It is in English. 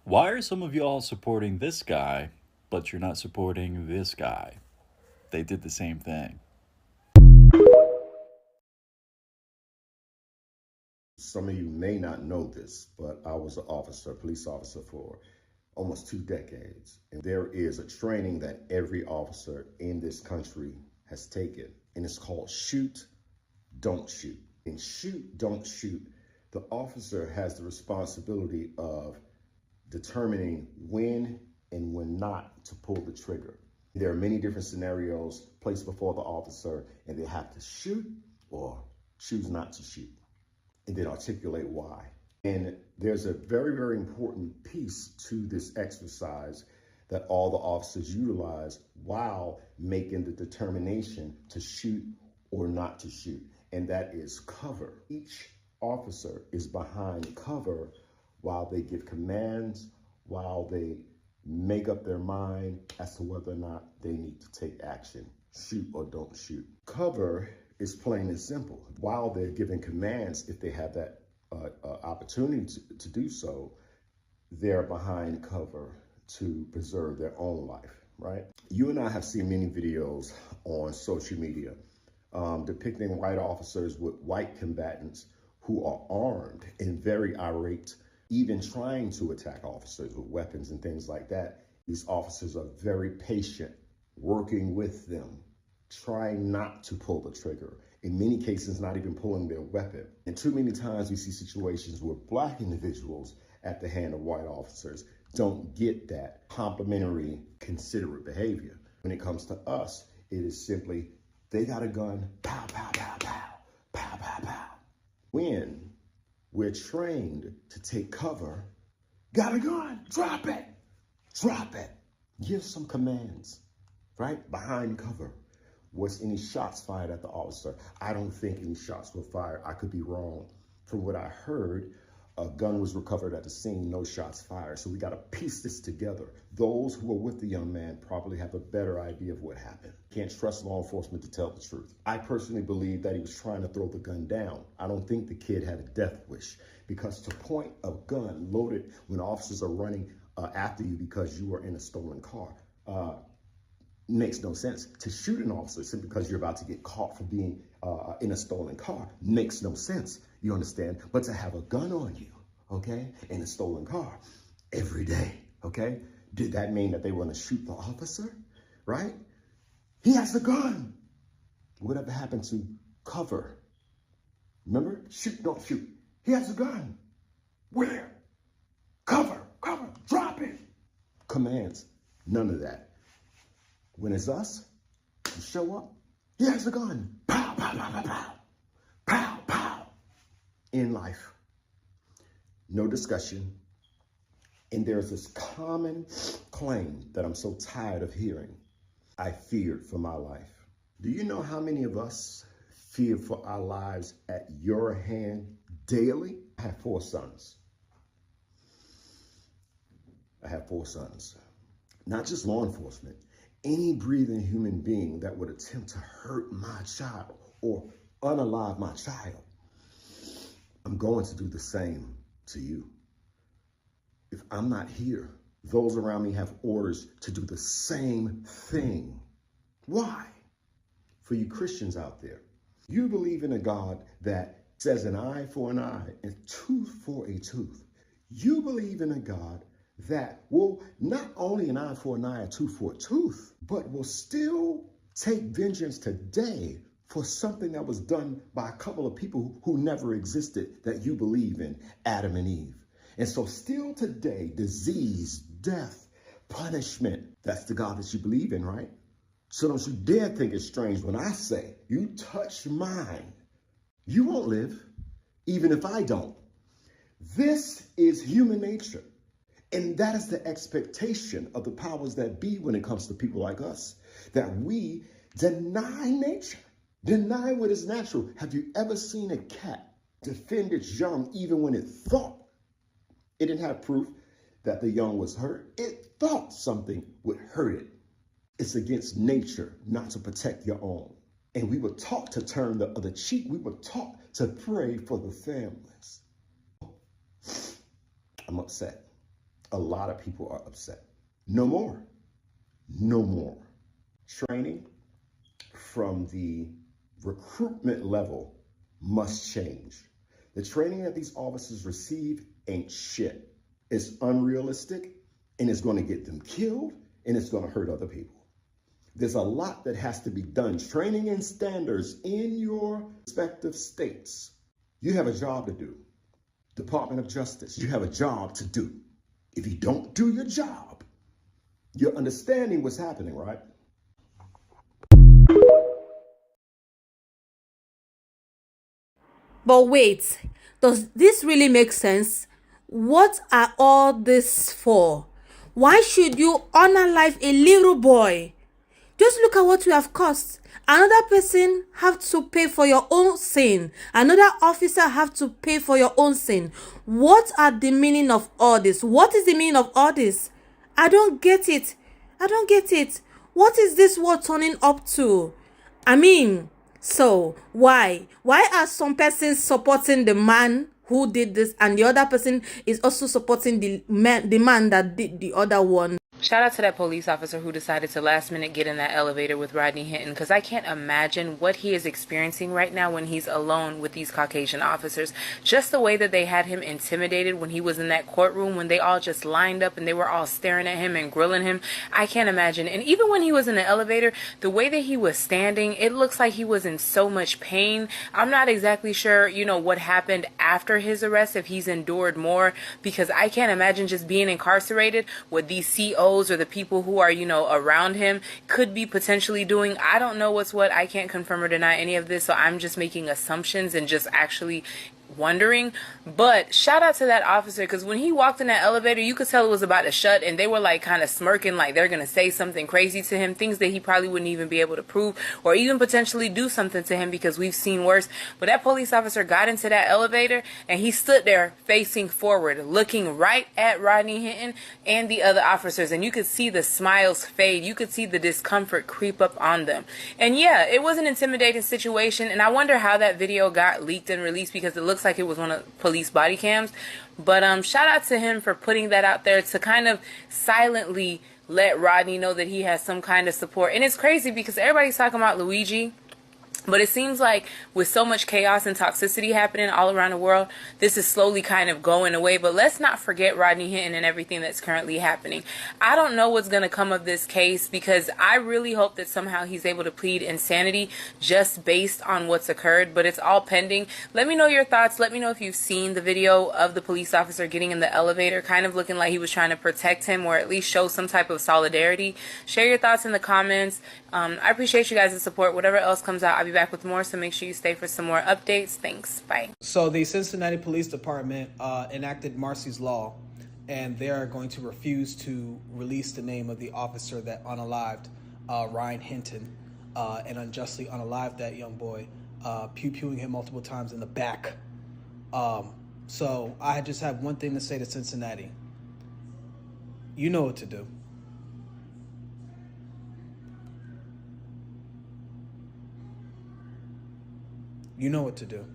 Why are some of y'all supporting this guy, but you're not supporting this guy? They did the same thing. Some of you may not know this, but I was an officer, police officer for almost 2 decades. And there is a training that every officer in this country has taken, and it's called shoot, don't shoot. In shoot, don't shoot, the officer has the responsibility of determining when and when not to pull the trigger. There are many different scenarios placed before the officer, and they have to shoot or choose not to shoot, and then articulate why. And there's a very, very important piece to this exercise that all the officers utilize while making the determination to shoot or not to shoot, and that is cover. Each officer is behind cover while they give commands, while they make up their mind as to whether or not they need to take action, shoot or don't shoot. Cover is plain and simple. While they're giving commands, if they have that opportunity to do so, they're behind cover to preserve their own life, right? You and I have seen many videos on social media depicting white officers with white combatants who are armed and very irate, even trying to attack officers with weapons and things like that. These officers are very patient, working with them, trying not to pull the trigger. In many cases, not even pulling their weapon. And too many times we see situations where Black individuals at the hand of white officers don't get that complimentary, considerate behavior. When it comes to us, it is simply, they got a gun, pow, pow, pow, pow, pow, pow, pow. When we're trained to take cover, got a gun, drop it, give some commands, right? Behind cover. Was any shots fired at the officer? I don't think any shots were fired. I could be wrong. From what I heard, a gun was recovered at the scene, no shots fired. So we got to piece this together. Those who were with the young man probably have a better idea of what happened. Can't trust law enforcement to tell the truth. I personally believe that he was trying to throw the gun down. I don't think the kid had a death wish, because to point a gun loaded when officers are running after you because you were in a stolen car, makes no sense. To shoot an officer simply because you're about to get caught for being in a stolen car makes no sense. You understand? But to have a gun on you, okay, in a stolen car every day, okay, did that mean that they were going to shoot the officer? Right? He has a gun. Whatever happened to cover? Remember? Shoot, don't shoot. He has a gun. Where? Cover, drop it. Commands. None of that. When it's us, you show up, he has a gun. Pow, pow, pow, pow, pow. Pow, pow. In life. No discussion. And there's this common claim that I'm so tired of hearing. I feared for my life. Do you know how many of us fear for our lives at your hand daily? I have 4 sons. Not just law enforcement. Any breathing human being that would attempt to hurt my child or unalive my child, I'm going to do the same to you. If I'm not here, those around me have orders to do the same thing. Why? For you Christians out there, you believe in a God that says an eye for an eye and tooth for a tooth. You believe in a God that will not only an eye for an eye, a tooth for a tooth, but will still take vengeance today for something that was done by a couple of people who never existed that you believe in, Adam and Eve. And so still today, disease, death, punishment, that's the God that you believe in, right? So don't you dare think it's strange when I say, you touch mine, you won't live, even if I don't. This is human nature. And that is the expectation of the powers that be when it comes to people like us, that we deny nature, deny what is natural. Have you ever seen a cat defend its young even when it thought it didn't have proof that the young was hurt? It thought something would hurt it. It's against nature not to protect your own. And we were taught to turn the other cheek. We were taught to pray for the families. I'm upset. A lot of people are upset. No more. No more. Training from the recruitment level must change. The training that these officers receive ain't shit. It's unrealistic, and it's going to get them killed, and it's going to hurt other people. There's a lot that has to be done. Training and standards in your respective states. You have a job to do. Department of Justice, you have a job to do. If you don't do your job, you're understanding what's happening, right? But wait, does this really make sense? What are all this for? Why should you honor life a little boy? Just look at what we have caused. Another person have to pay for your own sin. Another officer have to pay for your own sin. What are the meaning of all this? What is the meaning of all this? I don't get it. I don't get it. What is this world turning up to? I mean, so why are some persons supporting the man who did this and the other person is also supporting the man that did the other one? Shout out to that police officer who decided to last minute get in that elevator with Rodney Hinton, because I can't imagine what he is experiencing right now when he's alone with these Caucasian officers. Just the way that they had him intimidated when he was in that courtroom, when they all just lined up and they were all staring at him and grilling him. I can't imagine. And even when he was in the elevator, the way that he was standing, it looks like he was in so much pain. I'm not exactly sure, what happened after his arrest, if he's endured more, because I can't imagine just being incarcerated with these COs or the people who are, around him could be potentially doing. I don't know what's what. I can't confirm or deny any of this, so I'm just making assumptions and just actually wondering. But shout out to that officer, because when he walked in that elevator, you could tell it was about to shut, and they were like kind of smirking, like they're gonna say something crazy to him, things that he probably wouldn't even be able to prove or even potentially do something to him, because we've seen worse. But that police officer got into that elevator and he stood there facing forward, looking right at Rodney Hinton and the other officers, and you could see the smiles fade, you could see the discomfort creep up on them. And yeah, it was an intimidating situation, and I wonder how that video got leaked and released, because it looks like it was one of police body cams. But shout out to him for putting that out there to kind of silently let Rodney know that he has some kind of support. And it's crazy because everybody's talking about Luigi, but it seems like with so much chaos and toxicity happening all around the world, this is slowly kind of going away. But let's not forget Rodney Hinton and everything that's currently happening. I don't know what's going to come of this case, because I really hope that somehow he's able to plead insanity just based on what's occurred. But it's all pending. Let me know your thoughts. Let me know if you've seen the video of the police officer getting in the elevator, kind of looking like he was trying to protect him or at least show some type of solidarity. Share your thoughts in the comments. I appreciate you guys' support. Whatever else comes out, I'll be back with more, so make sure you stay for some more updates. Thanks. Bye. So the Cincinnati Police Department enacted Marsy's Law, and they are going to refuse to release the name of the officer that unalived Ryan Hinton and unjustly unalived that young boy, pew-pewing him multiple times in the back. So I just have one thing to say to Cincinnati. You know what to do. You know what to do.